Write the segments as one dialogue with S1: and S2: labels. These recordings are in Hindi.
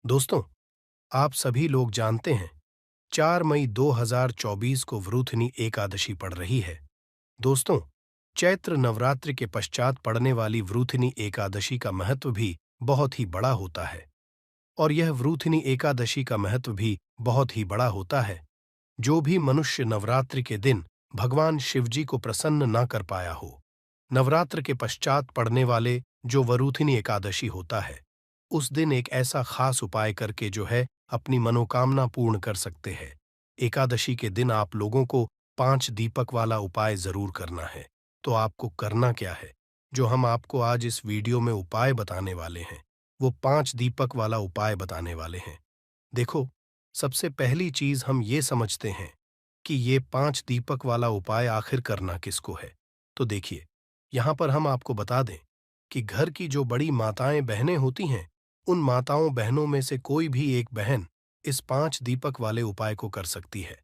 S1: दोस्तों, आप सभी लोग जानते हैं 4 मई 2024 को वरूथनी एकादशी पड़ रही है। दोस्तों, चैत्र नवरात्रि के पश्चात पड़ने वाली वरूथनी एकादशी का महत्व भी बहुत ही बड़ा होता है। और यह वरूथनी एकादशी का महत्व भी बहुत ही बड़ा होता है। जो भी मनुष्य नवरात्रि के दिन भगवान शिवजी को प्रसन्न ना कर पाया हो, नवरात्र के पश्चात पड़ने वाले जो वरूथनी एकादशी होता है, उस दिन एक ऐसा खास उपाय करके जो है अपनी मनोकामना पूर्ण कर सकते हैं। एकादशी के दिन आप लोगों को 5 दीपक वाला उपाय जरूर करना है। तो आपको करना क्या है? जो हम आपको आज इस वीडियो में उपाय बताने वाले हैं, वो 5 दीपक वाला उपाय बताने वाले हैं। देखो, सबसे पहली चीज हम ये समझते हैं कि ये 5 दीपक वाला उपाय आखिर करना किसको है। तो देखिए, यहाँ पर हम आपको बता दें कि घर की जो बड़ी माताएं बहनें होती हैं, उन माताओं बहनों में से कोई भी एक बहन इस 5 दीपक वाले उपाय को कर सकती है।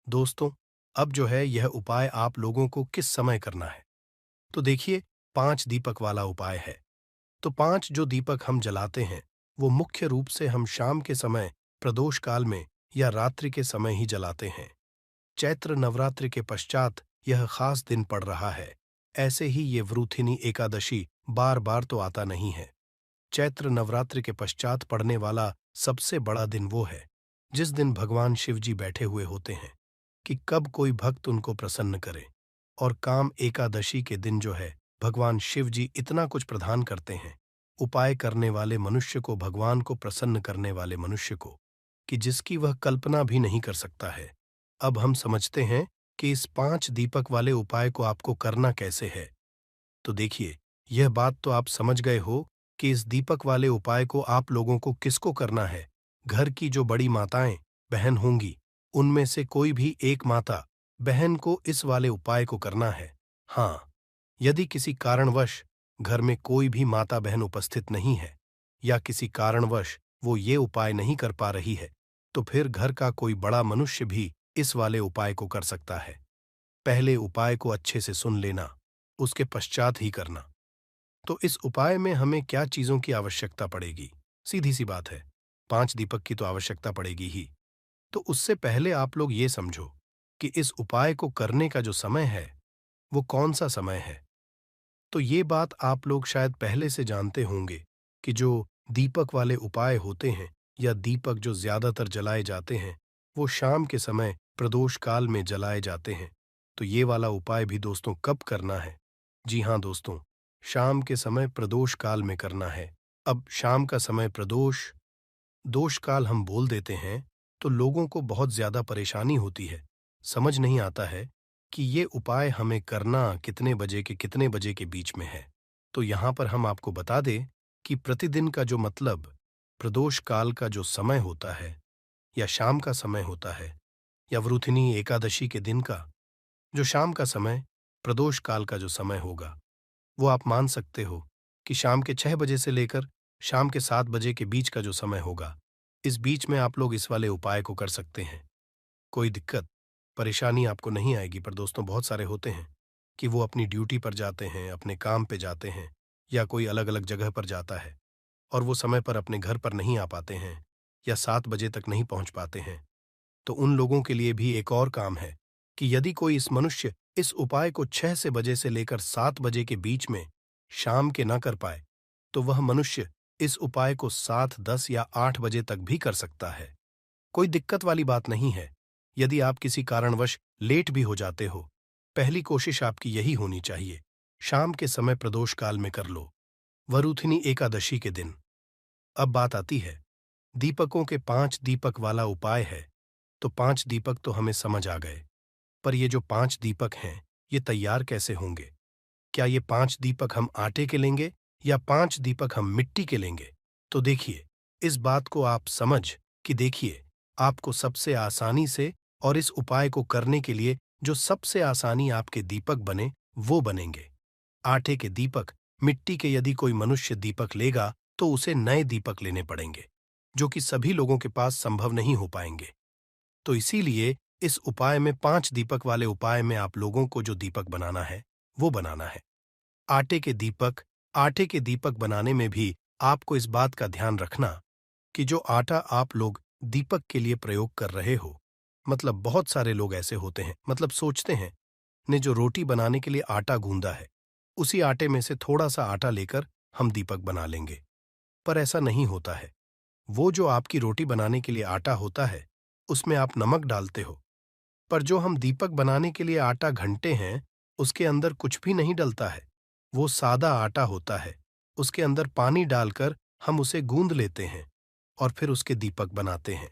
S1: दोस्तों, अब जो है यह उपाय आप लोगों को किस समय करना है? तो देखिए, 5 दीपक वाला उपाय है। तो 5 जो दीपक हम जलाते हैं, वो मुख्य रूप से हम शाम के समय, प्रदोष काल में या रात्रि के समय ही जलाते हैं। चैत्र नवरात्रि के पश्चात यह खास दिन पड़ रहा है। ऐसे ही ये वरूथिनी एकादशी बार बार तो आता नहीं है। चैत्र नवरात्रि के पश्चात पड़ने वाला सबसे बड़ा दिन वो है जिस दिन भगवान शिव जी बैठे हुए होते हैं कि कब कोई भक्त उनको प्रसन्न करे। और काम एकादशी के दिन जो है भगवान शिव जी इतना कुछ प्रदान करते हैं उपाय करने वाले मनुष्य को, भगवान को प्रसन्न करने वाले मनुष्य को, कि जिसकी वह कल्पना भी नहीं कर सकता है। अब हम समझते हैं कि इस 5 दीपक वाले उपाय को आपको करना कैसे है। तो देखिए, यह बात तो आप समझ गए हो कि इस दीपक वाले उपाय को आप लोगों को किसको करना है। घर की जो बड़ी माताएं बहन होंगी, उनमें से कोई भी एक माता बहन को इस वाले उपाय को करना है। हाँ, यदि किसी कारणवश घर में कोई भी माता बहन उपस्थित नहीं है या किसी कारणवश वो ये उपाय नहीं कर पा रही है, तो फिर घर का कोई बड़ा मनुष्य भी इस वाले उपाय को कर सकता है। पहले उपाय को अच्छे से सुन लेना, उसके पश्चात ही करना। तो इस उपाय में हमें क्या चीजों की आवश्यकता पड़ेगी? सीधी सी बात है, 5 दीपक की तो आवश्यकता पड़ेगी ही। तो उससे पहले आप लोग ये समझो कि इस उपाय को करने का जो समय है, वो कौन सा समय है। तो ये बात आप लोग शायद पहले से जानते होंगे कि जो दीपक वाले उपाय होते हैं या दीपक जो ज्यादातर जलाए जाते हैं, वो शाम के समय प्रदोष काल में जलाए जाते हैं। तो ये वाला उपाय भी दोस्तों कब करना है? जी हाँ दोस्तों, शाम के समय प्रदोष काल में करना है। अब शाम का समय प्रदोष दोष काल हम बोल देते हैं, तो लोगों को बहुत ज्यादा परेशानी होती है। समझ नहीं आता है कि ये उपाय हमें करना कितने बजे के कितने बजे के बीच में है। तो यहाँ पर हम आपको बता दें कि प्रतिदिन का जो मतलब प्रदोष काल का जो समय होता है या शाम का समय होता है, या वरूथिनी एकादशी के दिन का जो शाम का समय प्रदोष काल का जो समय होगा, वो आप मान सकते हो कि शाम के 6 बजे से लेकर शाम के 7 बजे के बीच का जो समय होगा, इस बीच में आप लोग इस वाले उपाय को कर सकते हैं। कोई दिक्कत परेशानी आपको नहीं आएगी। पर दोस्तों, बहुत सारे होते हैं कि वो अपनी ड्यूटी पर जाते हैं, अपने काम पे जाते हैं या कोई अलग अलग जगह पर जाता है और वो समय पर अपने घर पर नहीं आ पाते हैं या 7 बजे तक नहीं पहुंच पाते हैं। तो उन लोगों के लिए भी एक और काम है कि यदि कोई इस मनुष्य इस उपाय को 6 से बजे से लेकर 7 बजे के बीच में शाम के ना कर पाए, तो वह मनुष्य इस उपाय को 7, 10 या 8 बजे तक भी कर सकता है। कोई दिक्कत वाली बात नहीं है। यदि आप किसी कारणवश लेट भी हो जाते हो, पहली कोशिश आपकी यही होनी चाहिए, शाम के समय प्रदोष काल में कर लो, वरूथिनी एकादशी के दिन। अब बात आती है, दीपकों के 5 दीपक वाला उपाय है। तो 5 दीपक तो हमें समझ आ गए, पर ये जो 5 दीपक हैं, ये तैयार कैसे होंगे? क्या ये 5 दीपक हम आटे के लेंगे या 5 दीपक हम मिट्टी के लेंगे? तो देखिए, इस बात को आप समझ कि देखिए, आपको सबसे आसानी से और इस उपाय को करने के लिए जो सबसे आसानी आपके दीपक बने, वो बनेंगे। आटे के दीपक, मिट्टी के यदि कोई मनुष्य दीपक लेगा, तो उसे नए दीपक लेने पड़ेंगे, जो कि सभी लोगों के पास संभव नहीं हो पाएंगे। तो इसीलिए इस उपाय में 5 दीपक वाले उपाय में आप लोगों को जो दीपक बनाना है, वो बनाना है आटे के दीपक। आटे के दीपक बनाने में भी आपको इस बात का ध्यान रखना कि जो आटा आप लोग दीपक के लिए प्रयोग कर रहे हो, मतलब बहुत सारे लोग ऐसे होते हैं, मतलब सोचते हैं ने जो रोटी बनाने के लिए आटा गूंदा है, उसी आटे में से थोड़ा सा आटा लेकर हम दीपक बना लेंगे। पर ऐसा नहीं होता है। वो जो आपकी रोटी बनाने के लिए आटा होता है, उसमें आप नमक डालते हो, पर जो हम दीपक बनाने के लिए आटा घंटे हैं, उसके अंदर कुछ भी नहीं डलता है। वो सादा आटा होता है। उसके अंदर पानी डालकर हम उसे गूंद लेते हैं और फिर उसके दीपक बनाते हैं।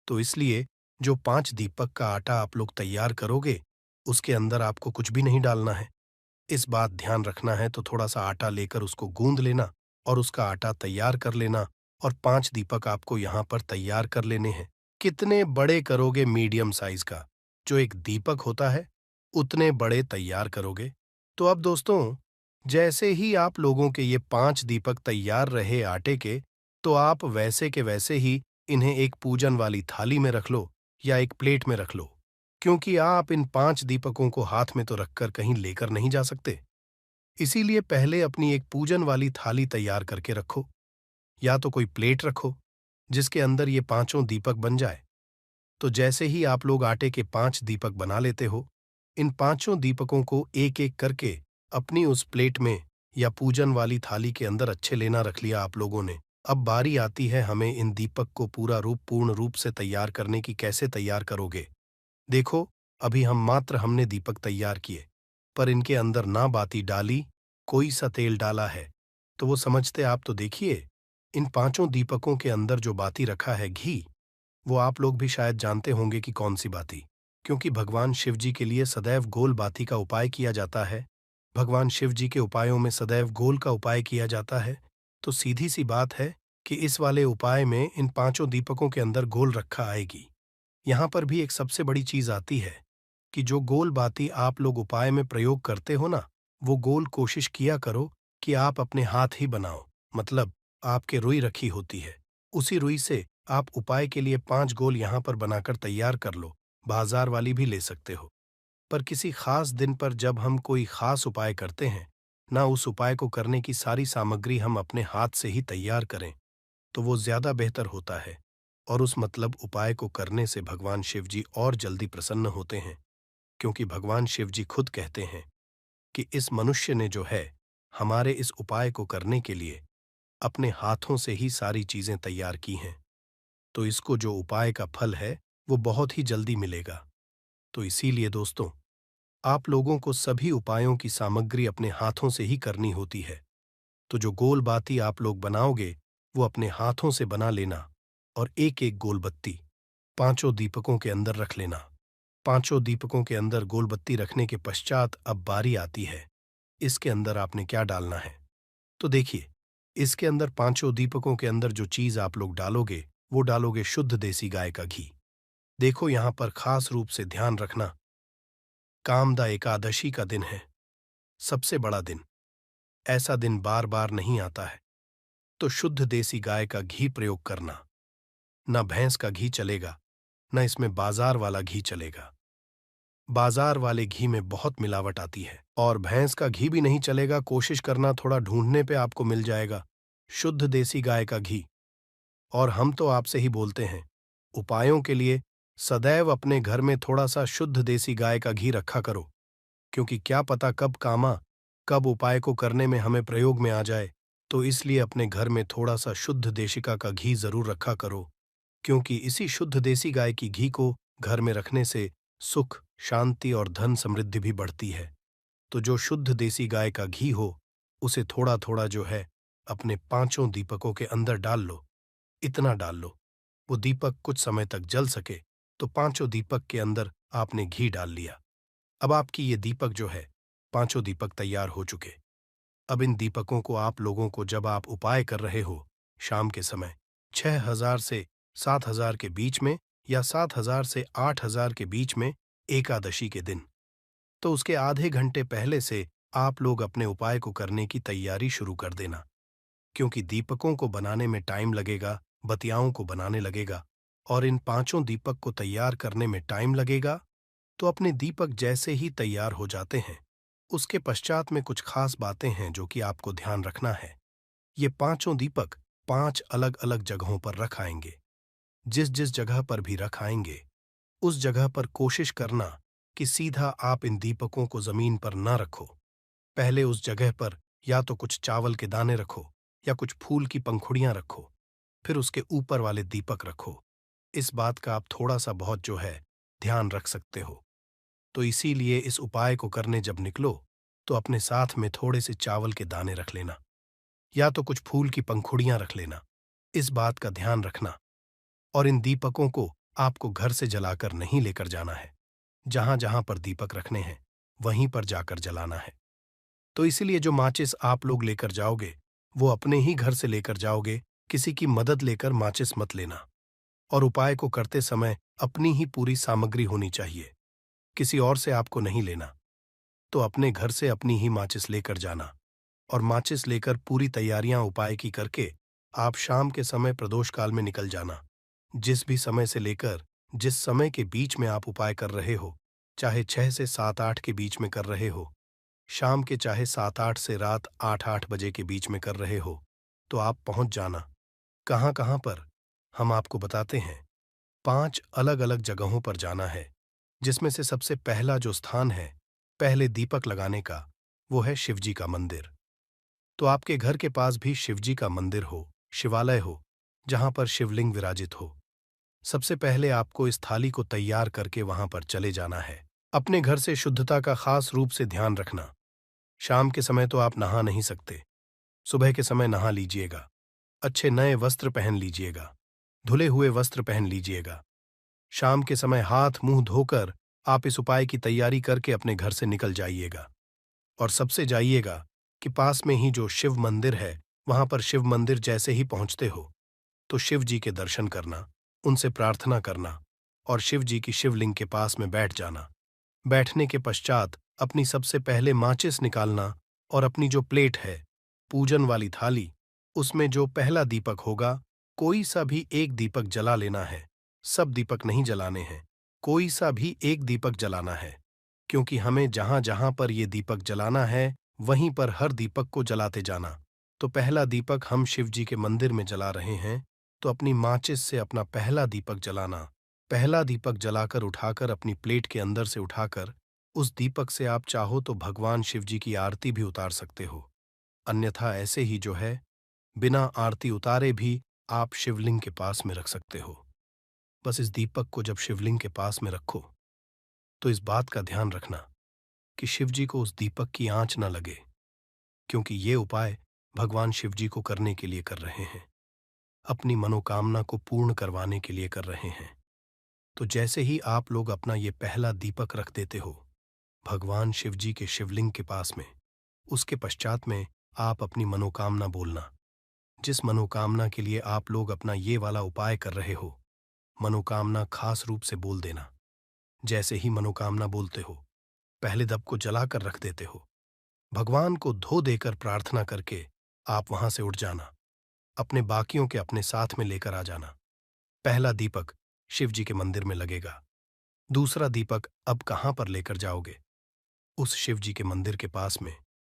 S1: तो इसलिए जो 5 दीपक का आटा आप लोग तैयार करोगे, उसके अंदर आपको कुछ भी नहीं डालना है। इस बात ध्यान रखना है तो थोड़ा सा आटा लेकर उसको गूंद लेना और उसका आटा तैयार कर लेना और 5 दीपक आपको यहाँ पर तैयार कर लेने हैं। कितने बड़े करोगे मीडियम साइज का जो एक दीपक होता है, उतने बड़े तैयार करोगे। तो अब दोस्तों, जैसे ही आप लोगों के ये 5 दीपक तैयार रहे आटे के, तो आप वैसे के वैसे ही इन्हें एक पूजन वाली थाली में रख लो या एक प्लेट में रख लो, क्योंकि आप इन 5 दीपकों को हाथ में तो रखकर कहीं लेकर नहीं जा सकते। इसीलिए पहले अपनी एक पूजन वाली थाली तैयार करके रखो, या तो कोई प्लेट रखो जिसके अंदर ये पांचों दीपक बन जाए। तो जैसे ही आप लोग आटे के 5 दीपक बना लेते हो, इन पांचों दीपकों को एक एक करके अपनी उस प्लेट में या पूजन वाली थाली के अंदर अच्छे लेना रख लिया आप लोगों ने। अब बारी आती है हमें इन दीपक को पूर्ण रूप से तैयार करने की। कैसे तैयार करोगे? देखो, अभी हमने दीपक तैयार किए, पर इनके अंदर ना बाती डाली, कोई सा तेल डाला है। तो वो समझते आप तो देखिए, इन पांचों दीपकों के अंदर जो बाती रखा है घी, वो आप लोग भी शायद जानते होंगे कि कौन सी बाती, क्योंकि भगवान शिव जी के लिए सदैव गोल बाती का उपाय किया जाता है। भगवान शिव जी के उपायों में सदैव गोल का उपाय किया जाता है। तो सीधी सी बात है कि इस वाले उपाय में इन पांचों दीपकों के अंदर गोल रखा आएगी। यहाँ पर भी एक सबसे बड़ी चीज आती है कि जो गोल बाती आप लोग उपाय में प्रयोग करते हो ना, वो गोल कोशिश किया करो कि आप अपने हाथ ही बनाओ। मतलब आपके रुई रखी होती है, उसी रुई से आप उपाय के लिए 5 गोल यहाँ पर बनाकर तैयार कर लो। बाजार वाली भी ले सकते हो। पर किसी खास दिन पर जब हम कोई खास उपाय करते हैं ना, उस उपाय को करने की सारी सामग्री हम अपने हाथ से ही तैयार करें, तो वो ज्यादा बेहतर होता है। और उस मतलब उपाय को करने से भगवान शिव जी और जल्दी प्रसन्न होते हैं, क्योंकि भगवान शिव जी खुद कहते हैं कि इस मनुष्य ने जो है, हमारे इस उपाय को करने के लिए अपने हाथों से ही सारी चीजें तैयार की हैं, तो इसको जो उपाय का फल है वो बहुत ही जल्दी मिलेगा। तो इसीलिए दोस्तों, आप लोगों को सभी उपायों की सामग्री अपने हाथों से ही करनी होती है। तो जो गोल बाती आप लोग बनाओगे, वो अपने हाथों से बना लेना और एक एक गोल बत्ती पांचों दीपकों के अंदर रख लेना। पांचों दीपकों के अंदर गोल बत्ती रखने के पश्चात अब बारी आती है, इसके अंदर आपने क्या डालना है। तो देखिए, इसके अंदर पांचों दीपकों के अंदर जो चीज आप लोग डालोगे, वो डालोगे शुद्ध देसी गाय का घी। देखो, यहां पर खास रूप से ध्यान रखना, कामदा एकादशी का दिन है, सबसे बड़ा दिन। ऐसा दिन बार बार नहीं आता है, तो शुद्ध देसी गाय का घी प्रयोग करना। न भैंस का घी चलेगा, न इसमें बाजार वाला घी चलेगा। बाजार वाले घी में बहुत मिलावट आती है, और भैंस का घी भी नहीं चलेगा। कोशिश करना, थोड़ा ढूंढने पे आपको मिल जाएगा शुद्ध देसी गाय का घी। और हम तो आपसे ही बोलते हैं, उपायों के लिए सदैव अपने घर में थोड़ा सा शुद्ध देसी गाय का घी रखा करो, क्योंकि क्या पता कब उपाय को करने में हमें प्रयोग में आ जाए। तो इसलिए अपने घर में थोड़ा सा शुद्ध देशिका का घी जरूर रखा करो, क्योंकि इसी शुद्ध देसी गाय की घी को घर में रखने से सुख, शांति और धन समृद्धि भी बढ़ती है। तो जो शुद्ध देसी गाय का घी हो, उसे थोड़ा थोड़ा जो है अपने पांचों दीपकों के अंदर डाल लो। इतना डाल लो वो दीपक कुछ समय तक जल सके। तो पांचों दीपक के अंदर आपने घी डाल लिया। अब आपकी ये दीपक जो है, पांचों दीपक तैयार हो चुके। अब इन दीपकों को आप लोगों को, जब आप उपाय कर रहे हो शाम के समय 6,000 से 7,000 के बीच में, या 7,000 से 8,000 के बीच में, एकादशी के दिन, तो उसके आधे घंटे पहले से आप लोग अपने उपाय को करने की तैयारी शुरू कर देना, क्योंकि दीपकों को बनाने में टाइम लगेगा, बतियाओं को बनाने लगेगा, और इन पांचों दीपक को तैयार करने में टाइम लगेगा। तो अपने दीपक जैसे ही तैयार हो जाते हैं, उसके पश्चात में कुछ खास बातें हैं जो कि आपको ध्यान रखना है। ये पांचों दीपक 5 अलग अलग जगहों पर रख आएंगे। जिस जिस जगह पर भी रख आएंगे उस जगह पर कोशिश करना कि सीधा आप इन दीपकों को जमीन पर न रखो। पहले उस जगह पर या तो कुछ चावल के दाने रखो या कुछ फूल की पंखुड़ियां रखो, फिर उसके ऊपर वाले दीपक रखो। इस बात का आप थोड़ा सा बहुत जो है ध्यान रख सकते हो। तो इसीलिए इस उपाय को करने जब निकलो तो अपने साथ में थोड़े से चावल के दाने रख लेना या तो कुछ फूल की पंखुड़ियां रख लेना। इस बात का ध्यान रखना। और इन दीपकों को आपको घर से जलाकर नहीं लेकर जाना है। जहां जहां पर दीपक रखने हैं वहीं पर जाकर जलाना है। तो इसीलिए जो माचिस आप लोग लेकर जाओगे वो अपने ही घर से लेकर जाओगे, किसी की मदद लेकर माचिस मत लेना। और उपाय को करते समय अपनी ही पूरी सामग्री होनी चाहिए, किसी और से आपको नहीं लेना। तो अपने घर से अपनी ही माचिस लेकर जाना और माचिस लेकर पूरी तैयारियां उपाय की करके आप शाम के समय प्रदोष काल में निकल जाना। जिस भी समय से लेकर जिस समय के बीच में आप उपाय कर रहे हो, चाहे 6 से 7-8 के बीच में कर रहे हो, शाम के चाहे 7-8 से रात 8-8 बजे के बीच में कर रहे हो, तो आप पहुंच जाना। कहाँ कहाँ पर हम आपको बताते हैं। 5 अलग अलग जगहों पर जाना है, जिसमें से सबसे पहला जो स्थान है पहले दीपक लगाने का, वो है शिवजी का मंदिर। तो आपके घर के पास भी शिवजी का मंदिर हो, शिवालय हो, जहां पर शिवलिंग विराजित हो, सबसे पहले आपको इस थाली को तैयार करके वहां पर चले जाना है। अपने घर से शुद्धता का खास रूप से ध्यान रखना। शाम के समय तो आप नहा नहीं सकते, सुबह के समय नहा लीजिएगा। अच्छे नए वस्त्र पहन लीजिएगा, धुले हुए वस्त्र पहन लीजिएगा। शाम के समय हाथ मुंह धोकर आप इस उपाय की तैयारी करके अपने घर से निकल जाइएगा। और सबसे जाइएगा कि पास में ही जो शिव मंदिर है, वहां पर शिव मंदिर जैसे ही पहुंचते हो तो शिव जी के दर्शन करना, उनसे प्रार्थना करना और शिव जी की शिवलिंग के पास में बैठ जाना। बैठने के पश्चात अपनी सबसे पहले माचिस निकालना और अपनी जो प्लेट है, पूजन वाली थाली, उसमें जो पहला दीपक होगा, कोई सा भी एक दीपक जला लेना है। सब दीपक नहीं जलाने हैं, कोई सा भी एक दीपक जलाना है, क्योंकि हमें जहां जहां पर ये दीपक जलाना है वहीं पर हर दीपक को जलाते जाना। तो पहला दीपक हम शिव जी के मंदिर में जला रहे हैं, तो अपनी माचिस से अपना पहला दीपक जलाना। पहला दीपक जलाकर उठाकर अपनी प्लेट के अंदर से उठाकर उस दीपक से आप चाहो तो भगवान शिव जी की आरती भी उतार सकते हो। अन्यथा ऐसे ही जो है बिना आरती उतारे भी आप शिवलिंग के पास में रख सकते हो। बस इस दीपक को जब शिवलिंग के पास में रखो तो इस बात का ध्यान रखना कि शिव जी को उस दीपक की आंच न लगे, क्योंकि ये उपाय भगवान शिव जी को करने के लिए कर रहे हैं, अपनी मनोकामना को पूर्ण करवाने के लिए कर रहे हैं। तो जैसे ही आप लोग अपना ये पहला दीपक रख देते हो भगवान शिव जी के शिवलिंग के पास में, उसके पश्चात में आप अपनी मनोकामना बोलना। जिस मनोकामना के लिए आप लोग अपना ये वाला उपाय कर रहे हो, मनोकामना खास रूप से बोल देना। जैसे ही मनोकामना बोलते हो पहले दब को जलाकर रख देते हो, भगवान को धो देकर प्रार्थना करके आप वहां से उठ जाना। अपने बाकियों के अपने साथ में लेकर आ जाना। पहला दीपक शिव जी के मंदिर में लगेगा। दूसरा दीपक अब कहां पर लेकर जाओगे? उस शिव जी के मंदिर के पास में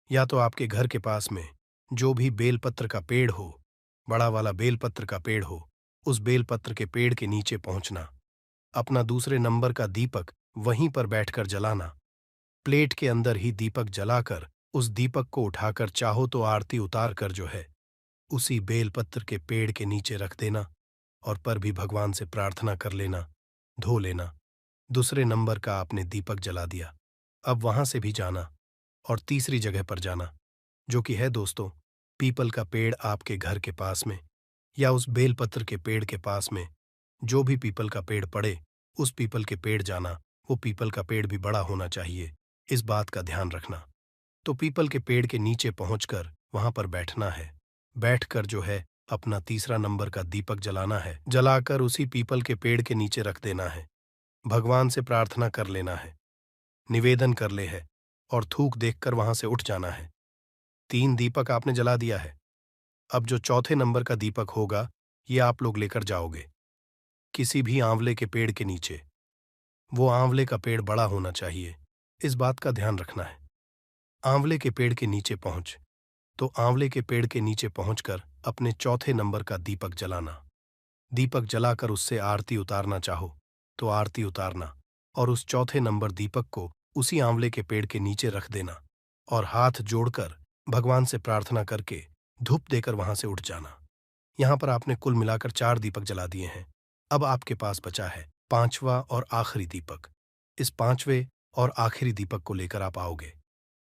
S1: या तो आपके घर के पास में जो भी बेलपत्र का पेड़ हो, बड़ा वाला बेलपत्र का पेड़ हो, उस बेलपत्र के पेड़ के नीचे पहुंचना। अपना दूसरे नंबर का दीपक वहीं पर बैठकर जलाना। प्लेट के अंदर ही दीपक जलाकर उस दीपक को उठाकर चाहो तो आरती उतार कर जो है उसी बेलपत्र के पेड़ के नीचे रख देना और पर भी भगवान से प्रार्थना कर लेना, धो लेना। दूसरे नंबर का आपने दीपक जला दिया। अब वहां से भी जाना और तीसरी जगह पर जाना, जो कि है दोस्तों पीपल का पेड़ आपके घर के पास में या उस बेलपत्र के पेड़ के पास में। जो भी पीपल का पेड़ पड़े उस पीपल के पेड़ जाना। वो पीपल का पेड़ भी बड़ा होना चाहिए, इस बात का ध्यान रखना। तो पीपल के पेड़ के नीचे पहुंचकर वहां पर बैठना है। बैठकर जो है अपना तीसरा नंबर का दीपक जलाना है। जलाकर उसी पीपल के पेड़ के नीचे रख देना है। भगवान से प्रार्थना कर लेना है, निवेदन कर ले है और थूक देखकर वहां से उठ जाना है। 3 दीपक आपने जला दिया है। अब जो चौथे नंबर का दीपक होगा ये आप लोग लेकर जाओगे किसी भी आंवले के पेड़ के नीचे। वो आंवले का पेड़ बड़ा होना चाहिए, इस बात का ध्यान रखना है। आंवले के पेड़ के नीचे पहुंच। तो आंवले के पेड़ के नीचे पहुंचकर अपने चौथे नंबर का दीपक जलाना। दीपक जलाकर उससे आरती उतारना चाहो तो आरती उतारना और उस चौथे नंबर दीपक को उसी आंवले के पेड़ के नीचे रख देना और हाथ जोड़कर भगवान से प्रार्थना करके धूप देकर वहां से उठ जाना। यहां पर आपने कुल मिलाकर 4 दीपक जला दिए हैं। अब आपके पास बचा है 5वां और आखिरी दीपक। इस 5वें और आखिरी दीपक को लेकर आप आओगे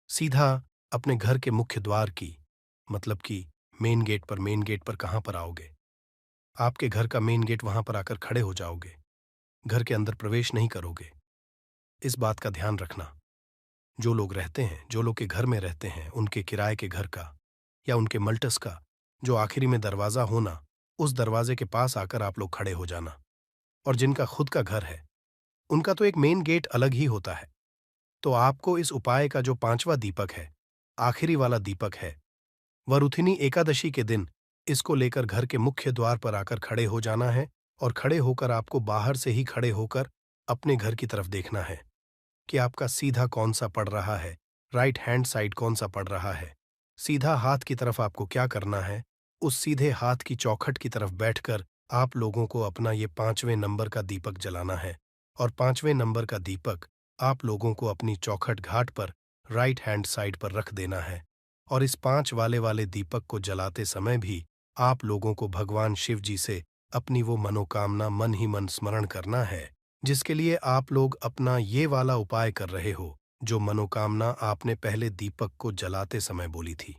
S1: सीधा अपने घर के मुख्य द्वार की, मतलब कि मेन गेट पर कहां पर आओगे? आपके घर का मेन गेट वहां पर आकर खड़े हो जाओगे। घर के अंदर प्रवेश नहीं करोगे। इस बात का ध्यान रखना, जो लोग रहते हैं, जो लोग के घर में रहते हैं, उनके किराए के घर का या उनके मल्टस का जो आखिरी में दरवाजा होना, उस दरवाजे के पास आकर आप लोग खड़े हो जाना। और जिनका खुद का घर है, उनका तो एक मेन गेट अलग ही होता है। तो आपको इस उपाय का जो 5वां दीपक है, आखिरी वाला दीपक है, वरुथिनी एकादशी के दिन इसको लेकर घर के मुख्य द्वार पर आकर खड़े हो जाना है और खड़े होकर आपको बाहर से ही खड़े होकर अपने घर की तरफ देखना है कि आपका सीधा कौन सा पड़ रहा है, राइट हैंड साइड कौन सा पड़ रहा है। सीधा हाथ की तरफ आपको क्या करना है? उस सीधे हाथ की चौखट की तरफ बैठकर आप लोगों को अपना ये 5वें नंबर का दीपक जलाना है और 5वें नंबर का दीपक आप लोगों को अपनी चौखट घाट पर राइट हैंड साइड पर रख देना है। और इस 5 वाले वाले दीपक को जलाते समय भी आप लोगों को भगवान शिव जी से अपनी वो मनोकामना मन ही मन स्मरण करना है, जिसके लिए आप लोग अपना ये वाला उपाय कर रहे हो, जो मनोकामना आपने पहले दीपक को जलाते समय बोली थी।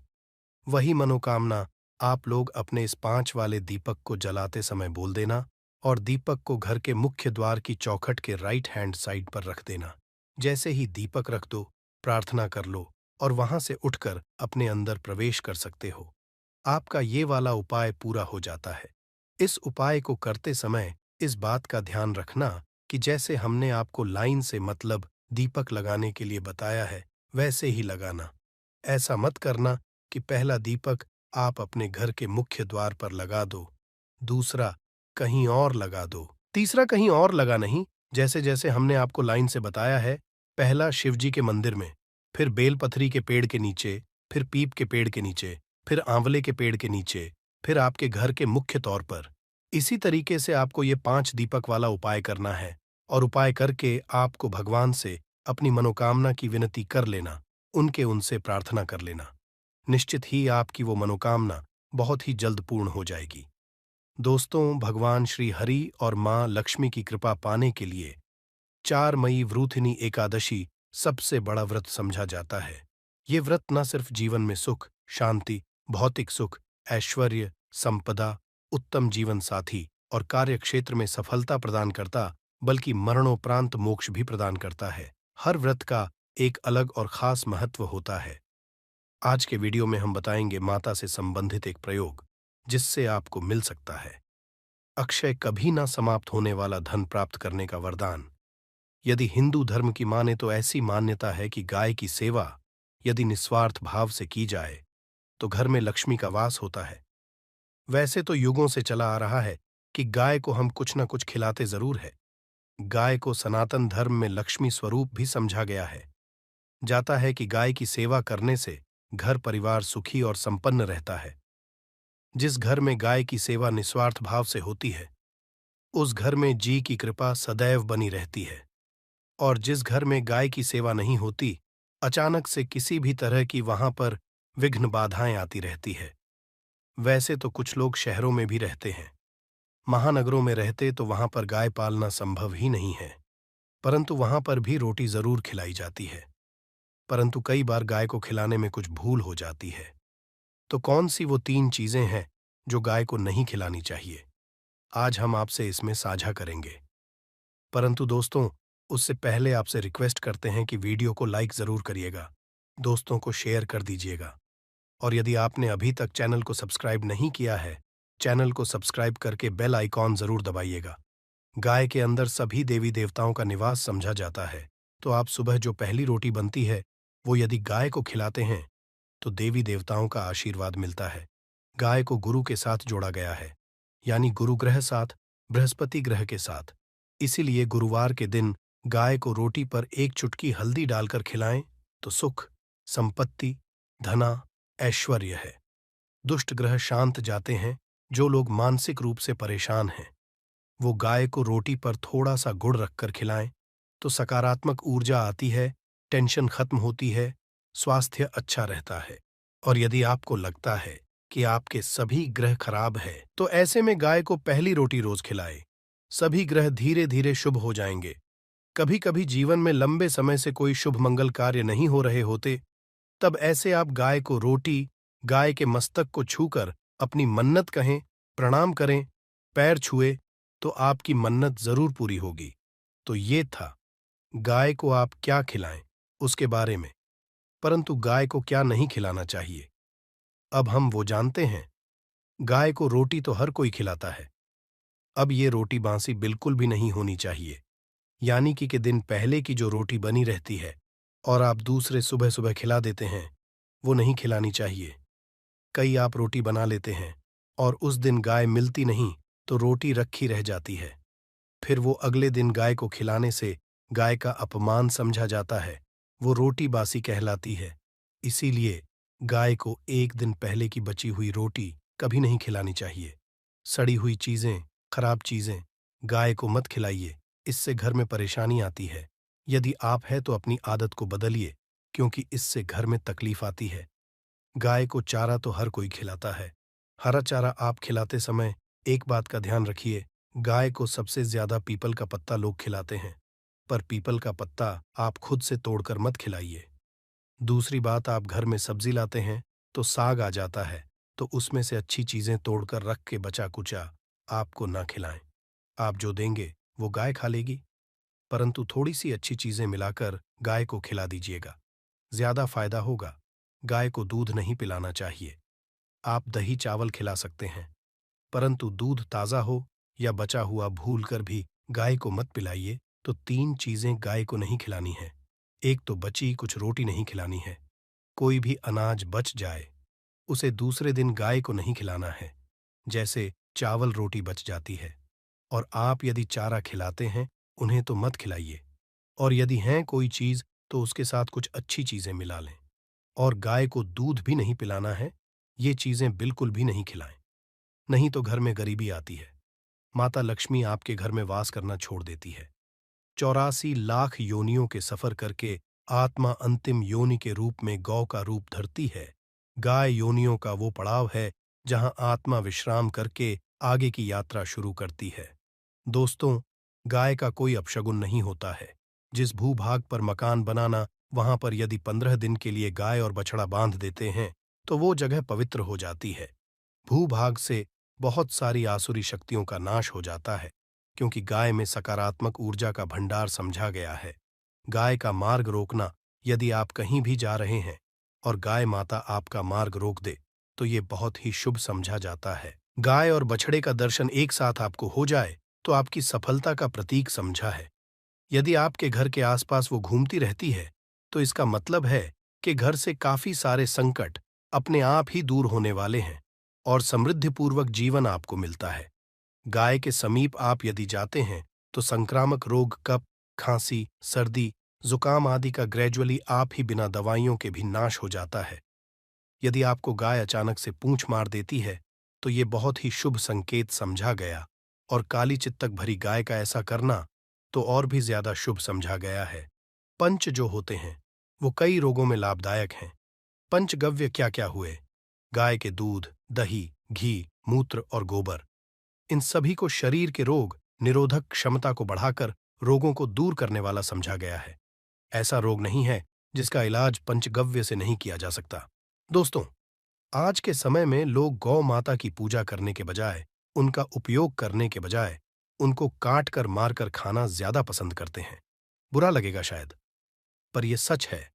S1: वही मनोकामना आप लोग अपने इस 5 वाले दीपक को जलाते समय बोल देना और दीपक को घर के मुख्य द्वार की चौखट के राइट हैंड साइड पर रख देना। जैसे ही दीपक रख दो, प्रार्थना कर लो और वहां से उठकर अपने अंदर प्रवेश कर सकते हो। आपका ये वाला उपाय पूरा हो जाता है। इस उपाय को करते समय इस बात का ध्यान रखना कि जैसे हमने आपको लाइन से मतलब दीपक लगाने के लिए बताया है, वैसे ही लगाना। ऐसा मत करना कि पहला दीपक आप अपने घर के मुख्य द्वार पर लगा दो, दूसरा कहीं और लगा दो, तीसरा कहीं और लगा नहीं, जैसे जैसे हमने आपको लाइन से बताया है। पहला शिवजी के मंदिर में, फिर बेलपथरी के पेड़ के नीचे, फिर पीप के पेड़ के नीचे, फिर आंवले के पेड़ के नीचे, फिर आपके घर के मुख्य तौर पर। इसी तरीके से आपको ये 5 दीपक वाला उपाय करना है और उपाय करके आपको भगवान से अपनी मनोकामना की विनती कर लेना, उनसे प्रार्थना कर लेना। निश्चित ही आपकी वो मनोकामना बहुत ही जल्द पूर्ण हो जाएगी। दोस्तों, भगवान श्री हरि और मां लक्ष्मी की कृपा पाने के लिए 4 मई वृथिनी एकादशी सबसे बड़ा व्रत समझा जाता है। ये व्रत न सिर्फ जीवन में सुख, शांति, भौतिक सुख, ऐश्वर्य, संपदा, उत्तम जीवन साथी और कार्य क्षेत्र में सफलता प्रदान करता, बल्कि मरणोपरांत मोक्ष भी प्रदान करता है। हर व्रत का एक अलग और खास महत्व होता है। आज के वीडियो में हम बताएंगे माता से संबंधित एक प्रयोग, जिससे आपको मिल सकता है अक्षय कभी ना समाप्त होने वाला धन प्राप्त करने का वरदान। यदि हिंदू धर्म की माने तो ऐसी मान्यता है कि गाय की सेवा यदि निस्वार्थ भाव से की जाए तो घर में लक्ष्मी का वास होता है। वैसे तो युगों से चला आ रहा है कि गाय को हम कुछ न कुछ खिलाते जरूर है। गाय को सनातन धर्म में लक्ष्मी स्वरूप भी समझा गया है। जाता है कि गाय की सेवा करने से घर परिवार सुखी और संपन्न रहता है। जिस घर में गाय की सेवा निस्वार्थ भाव से होती है, उस घर में जी की कृपा सदैव बनी रहती है। और जिस घर में गाय की सेवा नहीं होती, अचानक से किसी भी तरह की वहां पर विघ्न बाधाएं आती रहती है। वैसे तो कुछ लोग शहरों में भी रहते हैं, महानगरों में रहते तो वहां पर गाय पालना संभव ही नहीं है, परंतु वहां पर भी रोटी जरूर खिलाई जाती है। परंतु कई बार गाय को खिलाने में कुछ भूल हो जाती है। तो कौन सी वो 3 चीजें हैं जो गाय को नहीं खिलानी चाहिए, आज हम आपसे इसमें साझा करेंगे। परंतु दोस्तों, उससे पहले आपसे रिक्वेस्ट करते हैं कि वीडियो को लाइक जरूर करिएगा, दोस्तों को शेयर कर दीजिएगा और यदि आपने अभी तक चैनल को सब्सक्राइब नहीं किया है, चैनल को सब्सक्राइब करके बेल आइकॉन जरूर दबाइएगा। गाय के अंदर सभी देवी देवताओं का निवास समझा जाता है, तो आप सुबह जो पहली रोटी बनती है वो यदि गाय को खिलाते हैं तो देवी देवताओं का आशीर्वाद मिलता है। गाय को गुरु के साथ जोड़ा गया है, यानी गुरु ग्रह साथ, बृहस्पति ग्रह के साथ। इसीलिए गुरुवार के दिन गाय को रोटी पर एक चुटकी हल्दी डालकर खिलाएं तो सुख, संपत्ति, धना, ऐश्वर्य है। दुष्ट ग्रह शांत जाते हैं। जो लोग मानसिक रूप से परेशान हैं, वो गाय को रोटी पर थोड़ा सा गुड़ रखकर खिलाएं, तो सकारात्मक ऊर्जा आती है, टेंशन खत्म होती है, स्वास्थ्य अच्छा रहता है। और यदि आपको लगता है कि आपके सभी ग्रह खराब है, तो ऐसे में गाय को पहली रोटी रोज खिलाए। सभी ग्रह धीरे धीरे शुभ हो जाएंगे। कभी कभी जीवन में लंबे समय से कोई शुभ मंगल कार्य नहीं हो रहे होते, तब ऐसे आप गाय को रोटी, गाय के मस्तक को छूकर अपनी मन्नत कहें, प्रणाम करें, पैर छुए, तो आपकी मन्नत जरूर पूरी होगी। तो ये था गाय को आप क्या खिलाएं उसके बारे में। परंतु गाय को क्या नहीं खिलाना चाहिए, अब हम वो जानते हैं। गाय को रोटी तो हर कोई खिलाता है। अब ये रोटी बासी बिल्कुल भी नहीं होनी चाहिए। यानी कि दिन पहले की जो रोटी बनी रहती है और आप दूसरे सुबह सुबह खिला देते हैं, वो नहीं खिलानी चाहिए। कई आप रोटी बना लेते हैं और उस दिन गाय मिलती नहीं, तो रोटी रखी रह जाती है। फिर वो अगले दिन गाय को खिलाने से गाय का अपमान समझा जाता है, वो रोटी बासी कहलाती है। इसीलिए गाय को एक दिन पहले की बची हुई रोटी कभी नहीं खिलानी चाहिए। सड़ी हुई चीजें, खराब चीजें गाय को मत खिलाइए, इससे घर में परेशानी आती है। यदि आप है तो अपनी आदत को बदलिए, क्योंकि इससे घर में तकलीफ आती है। गाय को चारा तो हर कोई खिलाता है। हरा चारा आप खिलाते समय एक बात का ध्यान रखिए, गाय को सबसे ज्यादा पीपल का पत्ता लोग खिलाते हैं, पर पीपल का पत्ता आप खुद से तोड़कर मत खिलाइए। दूसरी बात, आप घर में सब्जी लाते हैं तो साग आ जाता है, तो उसमें से अच्छी चीजें तोड़कर रख के बचा कुचा आपको ना खिलाएं। आप जो देंगे वो गाय खा लेगी, परंतु थोड़ी सी अच्छी चीजें मिलाकर गाय को खिला दीजिएगा, ज्यादा फायदा होगा। गाय को दूध नहीं पिलाना चाहिए। आप दही चावल खिला सकते हैं, परंतु दूध ताज़ा हो या बचा हुआ भूलकर भी गाय को मत पिलाइए। तो 3 चीज़ें गाय को नहीं खिलानी है। एक तो बची कुछ रोटी नहीं खिलानी है। कोई भी अनाज बच जाए, उसे दूसरे दिन गाय को नहीं खिलाना है। जैसे चावल रोटी बच जाती है, और आप यदि चारा खिलाते हैं, उन्हें तो मत खिलाइए। और यदि हैं कोई चीज़, तो उसके साथ कुछ अच्छी चीज़ें मिला लें। और गाय को दूध भी नहीं पिलाना है, ये चीज़ें बिल्कुल भी नहीं खिलाएं। नहीं तो घर में गरीबी आती है। माता लक्ष्मी आपके घर में वास करना छोड़ देती है। 84 लाख योनियों के सफर करके आत्मा अंतिम योनि के रूप में गौ का रूप धरती है। गाय योनियों का वो पड़ाव है जहां आत्मा विश्राम करके आगे की यात्रा शुरू करती है। दोस्तों, गाय का कोई अपशगुन नहीं होता है। जिस भूभाग पर मकान बनाना, वहां पर यदि 15 दिन के लिए गाय और बछड़ा बांध देते हैं, तो वो जगह पवित्र हो जाती है। भूभाग से बहुत सारी आसुरी शक्तियों का नाश हो जाता है, क्योंकि गाय में सकारात्मक ऊर्जा का भंडार समझा गया है। गाय का मार्ग रोकना, यदि आप कहीं भी जा रहे हैं और गाय माता आपका मार्ग रोक दे, तो ये बहुत ही शुभ समझा जाता है। गाय और बछड़े का दर्शन एक साथ आपको हो जाए, तो आपकी सफलता का प्रतीक समझा है। यदि आपके घर के आसपास वो घूमती रहती है, तो इसका मतलब है कि घर से काफी सारे संकट अपने आप ही दूर होने वाले हैं और समृद्धिपूर्वक जीवन आपको मिलता है। गाय के समीप आप यदि जाते हैं, तो संक्रामक रोग, कफ, खांसी, सर्दी, जुकाम आदि का ग्रेजुअली आप ही बिना दवाइयों के भी नाश हो जाता है। यदि आपको गाय अचानक से पूंछ मार देती है, तो ये बहुत ही शुभ संकेत समझा गया, और काली चित्तक भरी गाय का ऐसा करना तो और भी ज्यादा शुभ समझा गया है। पंच जो होते हैं, वो कई रोगों में लाभदायक हैं। पंचगव्य क्या क्या हुए? गाय के दूध, दही, घी, मूत्र और गोबर। इन सभी को शरीर के रोग निरोधक क्षमता को बढ़ाकर रोगों को दूर करने वाला समझा गया है। ऐसा रोग नहीं है जिसका इलाज पंचगव्य से नहीं किया जा सकता। दोस्तों, आज के समय में लोग गौ माता की पूजा करने के बजाय, उनका उपयोग करने के बजाय, उनको काट कर मारकर खाना ज्यादा पसंद करते हैं। बुरा लगेगा शायद, पर यह सच है।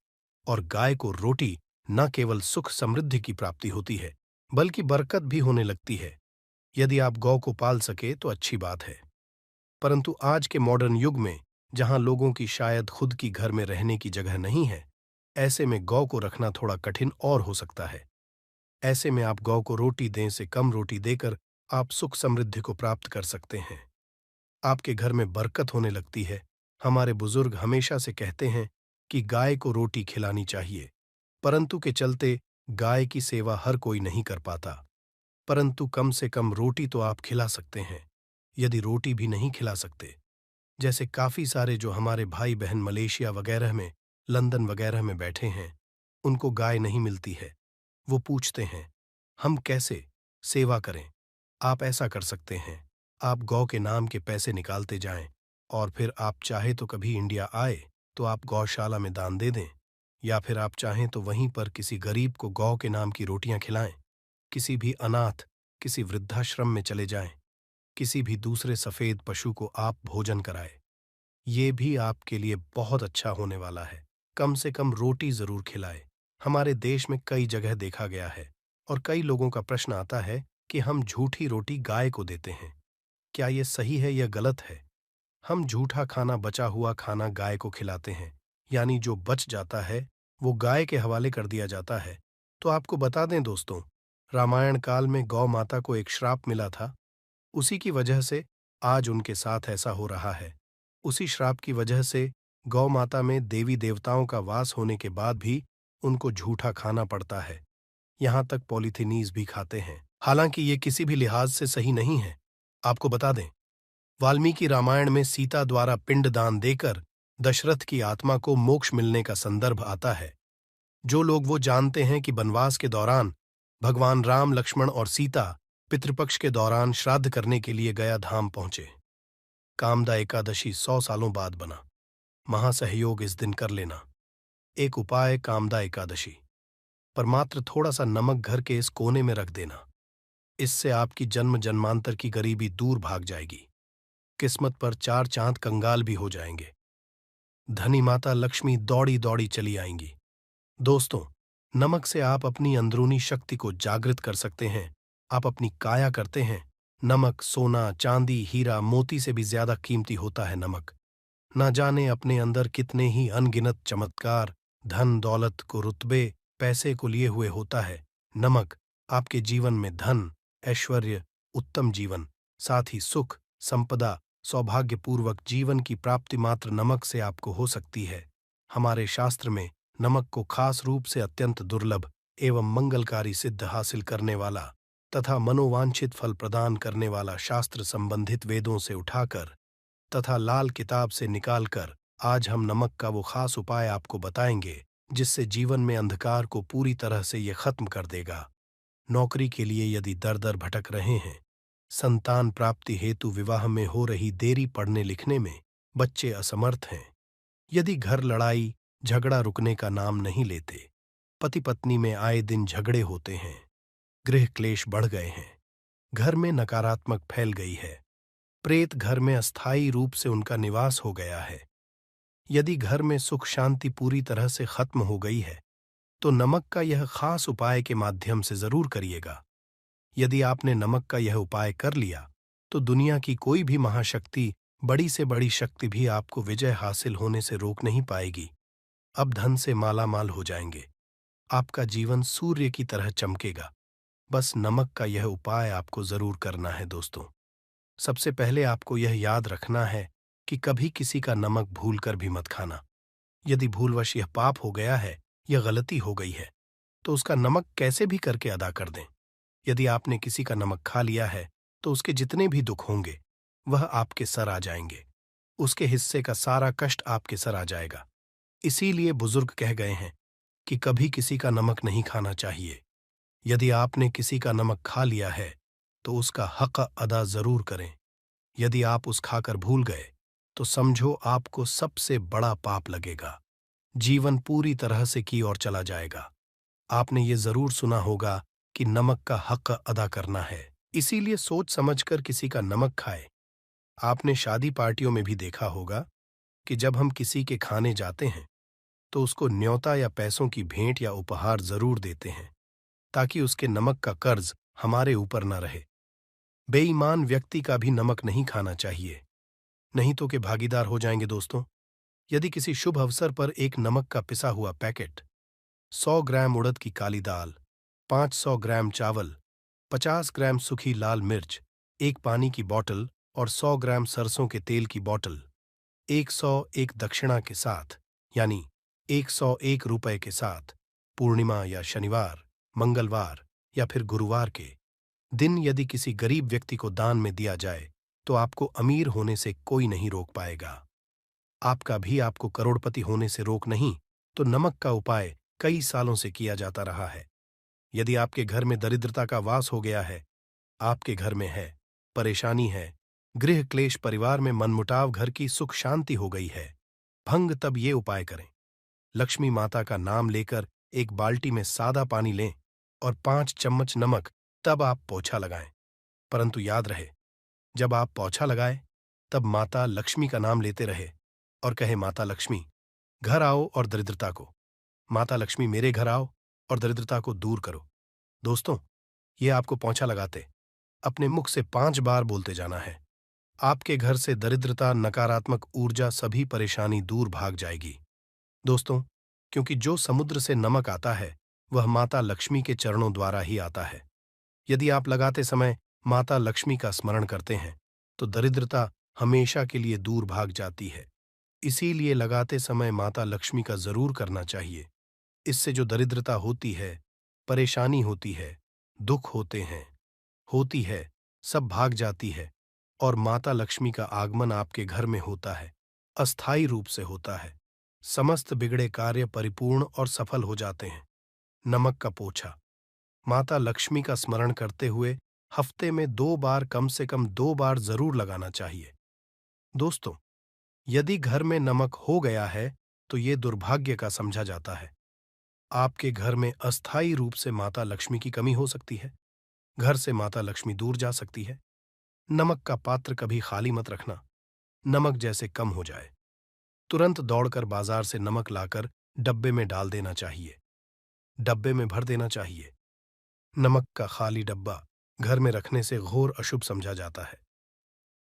S1: और गाय को रोटी न केवल सुख समृद्धि की प्राप्ति होती है, बल्कि बरकत भी होने लगती है। यदि आप गौ को पाल सके तो अच्छी बात है, परंतु आज के मॉडर्न युग में, जहां लोगों की शायद खुद की घर में रहने की जगह नहीं है, ऐसे में गौ को रखना थोड़ा कठिन और हो सकता है। ऐसे में आप गौ को रोटी दें से कम रोटी देकर आप सुख समृद्धि को प्राप्त कर सकते हैं। आपके घर में बरकत होने लगती है। हमारे बुजुर्ग हमेशा से कहते हैं कि गाय को रोटी खिलानी चाहिए, परंतु के चलते गाय की सेवा हर कोई नहीं कर पाता, परंतु कम से कम रोटी तो आप खिला सकते हैं। यदि रोटी भी नहीं खिला सकते, जैसे काफी सारे जो हमारे भाई बहन मलेशिया वगैरह में, लंदन वगैरह में बैठे हैं, उनको गाय नहीं मिलती है। वो पूछते हैं, हम कैसे सेवा करें? आप ऐसा कर सकते हैं, आप गौ के नाम के पैसे निकालते जाएं, और फिर आप चाहे तो कभी इंडिया आए तो आप गौशाला में दान दे दें, या फिर आप चाहें तो वहीं पर किसी गरीब को गौ के नाम की रोटियां खिलाएं। किसी भी अनाथ, किसी वृद्धाश्रम में चले जाएं, किसी भी दूसरे सफेद पशु को आप भोजन कराएं। ये भी आपके लिए बहुत अच्छा होने वाला है। कम से कम रोटी जरूर खिलाए। हमारे देश में कई जगह देखा गया है, और कई लोगों का प्रश्न आता है कि हम झूठी रोटी गाय को देते हैं। क्या ये सही है या गलत है? हम झूठा खाना, बचा हुआ खाना गाय को खिलाते हैं, यानी जो बच जाता है वो गाय के हवाले कर दिया जाता है। तो आपको बता दें दोस्तों, रामायण काल में गौ माता को एक श्राप मिला था। उसी की वजह से आज उनके साथ ऐसा हो रहा है। उसी श्राप की वजह से गौ माता में देवी देवताओं का वास होने के बाद भी उनको झूठा खाना पड़ता है। यहाँ तक पॉलीथिनीज भी खाते हैं। हालांकि ये किसी भी लिहाज से सही नहीं है। आपको बता दें, वाल्मीकि रामायण में सीता द्वारा पिंडदान देकर दशरथ की आत्मा को मोक्ष मिलने का संदर्भ आता है। जो लोग वो जानते हैं कि वनवास के दौरान भगवान राम, लक्ष्मण और सीता पितृपक्ष के दौरान श्राद्ध करने के लिए गया धाम पहुंचे। कामदा एकादशी 100 सालों बाद बना। महासहयोग इस दिन कर लेना। एक उपाय कामदा एकादशी पर मात्र थोड़ा सा नमक घर के इस कोने में रख देना। इससे आपकी जन्म जन्मांतर की गरीबी दूर भाग जाएगी। किस्मत पर 4 चांद कंगाल भी हो जाएंगे। धनी माता लक्ष्मी दौड़ी दौड़ी चली आएंगी। दोस्तों, नमक से आप अपनी अंदरूनी शक्ति को जागृत कर सकते हैं। आप अपनी काया करते हैं। नमक सोना, चांदी, हीरा, मोती से भी ज्यादा कीमती होता है नमक। ना जाने अपने अंदर कितने ही अनगिनत चमत्कार, धन दौलत को, रुतबे पैसे को लिए हुए होता है। नमक आपके जीवन में धन, ऐश्वर्य, उत्तम जीवन, साथ ही सुख, संपदा, सौभाग्यपूर्वक जीवन की प्राप्ति मात्र नमक से आपको हो सकती है। हमारे शास्त्र में नमक को खास रूप से अत्यंत दुर्लभ एवं मंगलकारी सिद्ध हासिल करने वाला तथा मनोवांछित फल प्रदान करने वाला शास्त्र संबंधित वेदों से उठाकर तथा लाल किताब से निकालकर आज हम नमक का वो खास उपाय आपको बताएंगे, जिससे जीवन में अंधकार को पूरी तरह से ये खत्म कर देगा। नौकरी के लिए यदि दर दर भटक रहे हैं, संतान प्राप्ति हेतु विवाह में हो रही देरी, पढ़ने लिखने में बच्चे असमर्थ हैं, यदि घर लड़ाई झगड़ा रुकने का नाम नहीं लेते, पति पत्नी में आए दिन झगड़े होते हैं, गृह क्लेश बढ़ गए हैं, घर में नकारात्मक फैल गई है, प्रेत घर में अस्थायी रूप से उनका निवास हो गया है, यदि घर में सुख शांति पूरी तरह से खत्म हो गई है, तो नमक का यह खास उपाय के माध्यम से जरूर करिएगा। यदि आपने नमक का यह उपाय कर लिया तो दुनिया की कोई भी महाशक्ति, बड़ी से बड़ी शक्ति भी आपको विजय हासिल होने से रोक नहीं पाएगी। अब धन से मालामाल हो जाएंगे। आपका जीवन सूर्य की तरह चमकेगा। बस नमक का यह उपाय आपको जरूर करना है दोस्तों। सबसे पहले आपको यह याद रखना है कि कभी किसी का नमक भूलकर भी मत खाना। यदि भूलवश यह पाप हो गया है, यह गलती हो गई है, तो उसका नमक कैसे भी करके अदा कर दें। यदि आपने किसी का नमक खा लिया है तो उसके जितने भी दुख होंगे वह आपके सर आ जाएंगे। उसके हिस्से का सारा कष्ट आपके सर आ जाएगा। इसीलिए बुजुर्ग कह गए हैं कि कभी किसी का नमक नहीं खाना चाहिए। यदि आपने किसी का नमक खा लिया है तो उसका हक अदा जरूर करें। यदि आप उस खाकर भूल गए तो समझो आपको सबसे बड़ा पाप लगेगा। जीवन पूरी तरह से की ओर चला जाएगा। आपने ये जरूर सुना होगा कि नमक का हक अदा करना है, इसीलिए सोच समझकर किसी का नमक खाए। आपने शादी पार्टियों में भी देखा होगा कि जब हम किसी के खाने जाते हैं तो उसको न्योता या पैसों की भेंट या उपहार जरूर देते हैं, ताकि उसके नमक का कर्ज हमारे ऊपर न रहे। बेईमान व्यक्ति का भी नमक नहीं खाना चाहिए, नहीं तो के भागीदार हो जाएंगे दोस्तों। यदि किसी शुभ अवसर पर एक नमक का पिसा हुआ पैकेट, 100 ग्राम उड़द की काली दाल, 500 ग्राम चावल, 50 ग्राम सूखी लाल मिर्च, एक पानी की बोतल और 100 ग्राम सरसों के तेल की बोतल 101 दक्षिणा के साथ, यानी 101 रुपए के साथ, पूर्णिमा या शनिवार मंगलवार या फिर गुरुवार के दिन यदि किसी गरीब व्यक्ति को दान में दिया जाए तो आपको अमीर होने से कोई नहीं रोक पाएगा। आपका भी आपको करोड़पति होने से रोक नहीं, तो नमक का उपाय कई सालों से किया जाता रहा है। यदि आपके घर में दरिद्रता का वास हो गया है, आपके घर में है, परेशानी है, गृह क्लेश, परिवार में मनमुटाव, घर की सुख शांति हो गई है, भंग, तब ये उपाय करें। लक्ष्मी माता का नाम लेकर एक बाल्टी में सादा पानी लें और 5 चम्मच नमक, तब आप पोछा लगाएं। परंतु याद रहे, जब आप पोछा लगाएं तब माता लक्ष्मी का नाम लेते रहे और कहे, माता लक्ष्मी घर आओ और दरिद्रता को, माता लक्ष्मी मेरे घर आओ और दरिद्रता को दूर करो। दोस्तों, ये आपको पोंछा लगाते अपने मुख से 5 बार बोलते जाना है। आपके घर से दरिद्रता, नकारात्मक ऊर्जा, सभी परेशानी दूर भाग जाएगी। दोस्तों, क्योंकि जो समुद्र से नमक आता है वह माता लक्ष्मी के चरणों द्वारा ही आता है। यदि आप लगाते समय माता लक्ष्मी का स्मरण करते हैं तो दरिद्रता हमेशा के लिए दूर भाग जाती है। इसीलिए लगाते समय माता लक्ष्मी का जरूर करना चाहिए। इससे जो दरिद्रता होती है, परेशानी होती है, दुख होती है, सब भाग जाती है और माता लक्ष्मी का आगमन आपके घर में होता है, अस्थायी रूप से होता है। समस्त बिगड़े कार्य परिपूर्ण और सफल हो जाते हैं। नमक का पोछा माता लक्ष्मी का स्मरण करते हुए हफ्ते में 2 बार, कम से कम 2 बार जरूर लगाना चाहिए। दोस्तों, यदि घर में नमक हो गया है तो ये दुर्भाग्य का समझा जाता है। आपके घर में अस्थायी रूप से माता लक्ष्मी की कमी हो सकती है। घर से माता लक्ष्मी दूर जा सकती है। नमक का पात्र कभी खाली मत रखना। नमक जैसे कम हो जाए तुरंत दौड़कर बाजार से नमक लाकर डब्बे में डाल देना चाहिए, डब्बे में भर देना चाहिए। नमक का खाली डब्बा घर में रखने से घोर अशुभ समझा जाता है।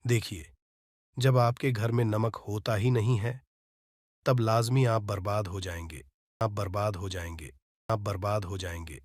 S1: देखिए, जब आपके घर में नमक होता ही नहीं है तब लाजमी आप बर्बाद हो जाएंगे, आप बर्बाद हो जाएंगे, आप बर्बाद हो जाएंगे।